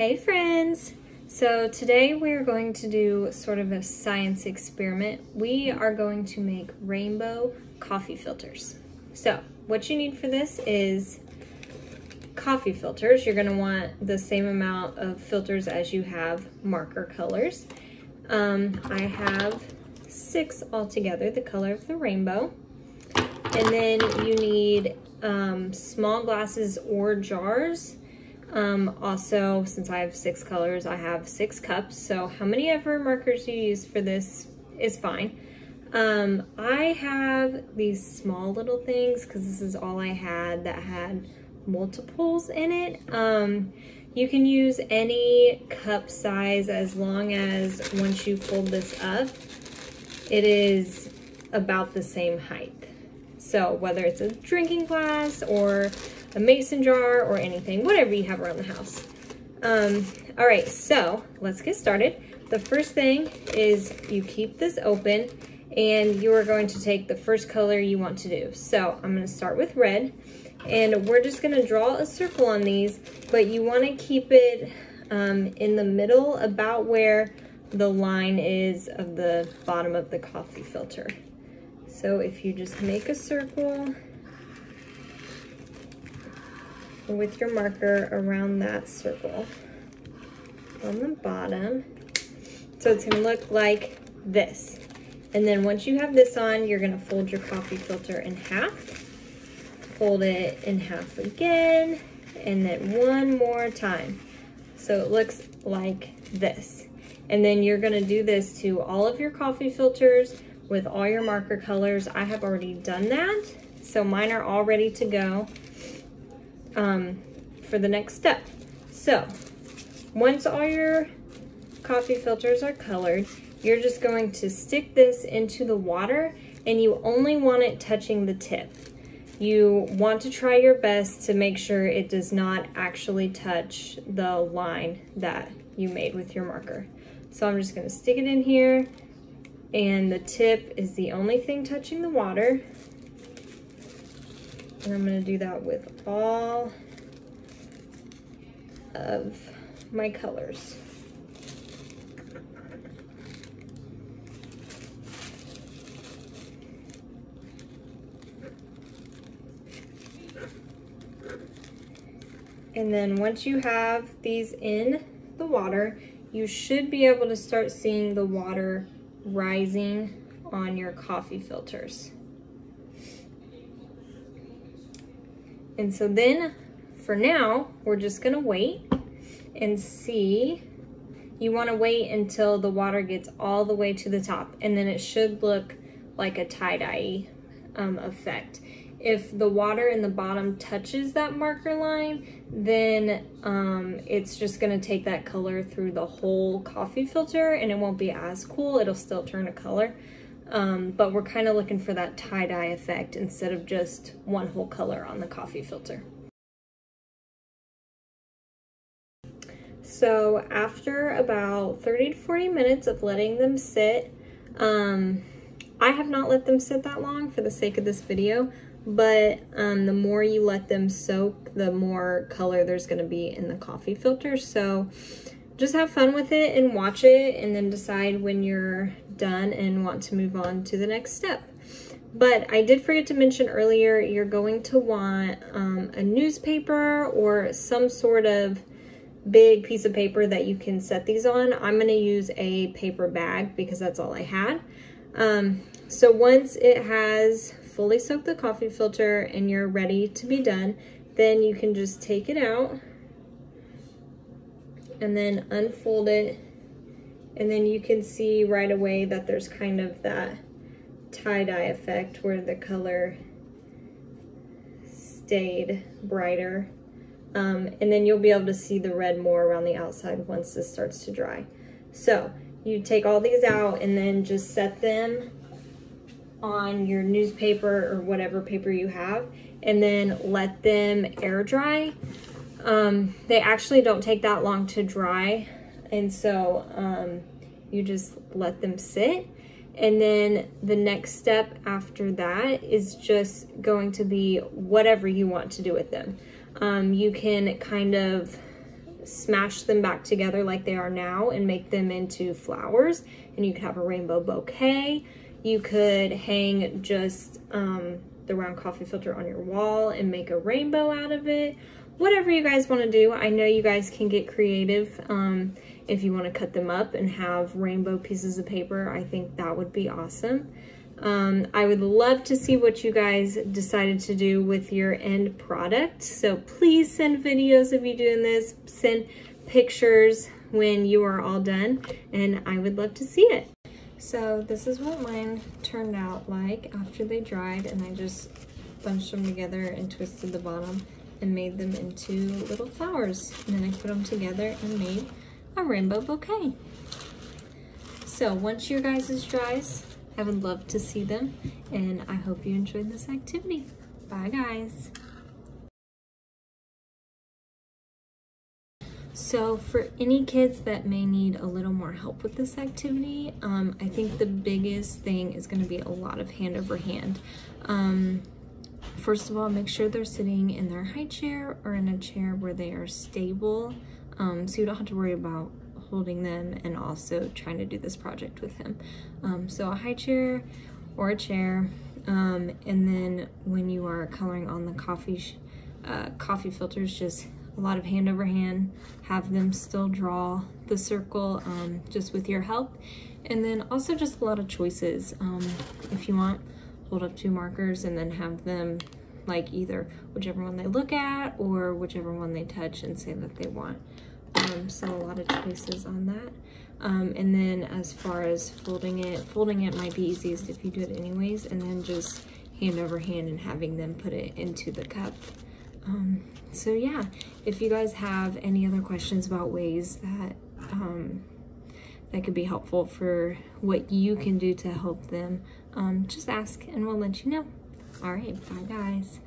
Hey friends! So today we're going to do sort of a science experiment. We are going to make rainbow coffee filters. So what you need for this is coffee filters. You're going to want the same amount of filters as you have marker colors. I have 6 altogether, the color of the rainbow. And then you need small glasses or jars. Also, since I have 6 colors, I have 6 cups. So how many ever markers you use for this is fine. I have these small little things because this is all I had that had multiples in it. You can use any cup size as long as once you fold this up, it is about the same height. So whether it's a drinking glass or a mason jar or anything, whatever you have around the house. All right, so let's get started. The first thing is you keep this open and you are going to take the first color you want to do. So I'm going to start with red and we're just going to draw a circle on these, but you want to keep it in the middle about where the line is of the bottom of the coffee filter. So if you just make a circle with your marker around that circle on the bottom. So it's gonna look like this. And then once you have this on, you're gonna fold your coffee filter in half, fold it in half again, and then one more time. So it looks like this. And then you're gonna do this to all of your coffee filters with all your marker colors. I have already done that, so mine are all ready to go for the next step. So once all your coffee filters are colored, you're just going to stick this into the water and you only want it touching the tip. You want to try your best to make sure it does not actually touch the line that you made with your marker. So I'm just going to stick it in here and the tip is the only thing touching the water. And I'm going to do that with all of my colors. And then once you have these in the water, you should be able to start seeing the water rising on your coffee filters. And so then for now, we're just gonna wait and see. You wanna wait until the water gets all the way to the top and then it should look like a tie-dye effect. If the water in the bottom touches that marker line, then it's just gonna take that color through the whole coffee filter and it won't be as cool, it'll still turn a color. But we're kind of looking for that tie-dye effect instead of just one whole color on the coffee filter. So after about 30 to 40 minutes of letting them sit, I have not let them sit that long for the sake of this video, but the more you let them soak, the more color there's going to be in the coffee filter. So just have fun with it and watch it and then decide when you're done and want to move on to the next step. But I did forget to mention earlier, you're going to want a newspaper or some sort of big piece of paper that you can set these on. I'm going to use a paper bag because that's all I had. So once it has fully soaked the coffee filter and you're ready to be done, then you can just take it out and then unfold it, and then you can see right away that there's kind of that tie-dye effect where the color stayed brighter. And then you'll be able to see the red more around the outside once this starts to dry. So you take all these out and then just set them on your newspaper or whatever paper you have and then let them air dry. They actually don't take that long to dry, and so you just let them sit. And then the next step after that is just going to be whatever you want to do with them. You can kind of smash them back together like they are now and make them into flowers, and you could have a rainbow bouquet. You could hang just the round coffee filter on your wall and make a rainbow out of it. Whatever you guys want to do. I know you guys can get creative. If you want to cut them up and have rainbow pieces of paper, I think that would be awesome. I would love to see what you guys decided to do with your end product. So please send videos of you doing this, send pictures when you are all done, and I would love to see it. So this is what mine turned out like after they dried, and I just bunched them together and twisted the bottom and made them into little flowers. And then I put them together and made a rainbow bouquet. So once your guys' dries, I would love to see them, and I hope you enjoyed this activity. Bye guys. So for any kids that may need a little more help with this activity, I think the biggest thing is going to be a lot of hand over hand. First of all, make sure they're sitting in their high chair or in a chair where they are stable, so you don't have to worry about holding them and also trying to do this project with him. So a high chair or a chair, and then when you are coloring on the coffee filters, just a lot of hand over hand, have them still draw the circle just with your help, and then also just a lot of choices. If you want, hold up 2 markers and then have them like either whichever one they look at or whichever one they touch and say that they want. So a lot of choices on that. And then as far as folding it might be easiest if you do it anyways, and then just hand over hand and having them put it into the cup. So yeah, if you guys have any other questions about ways that that could be helpful for what you can do to help them, just ask and we'll let you know. All right, bye guys.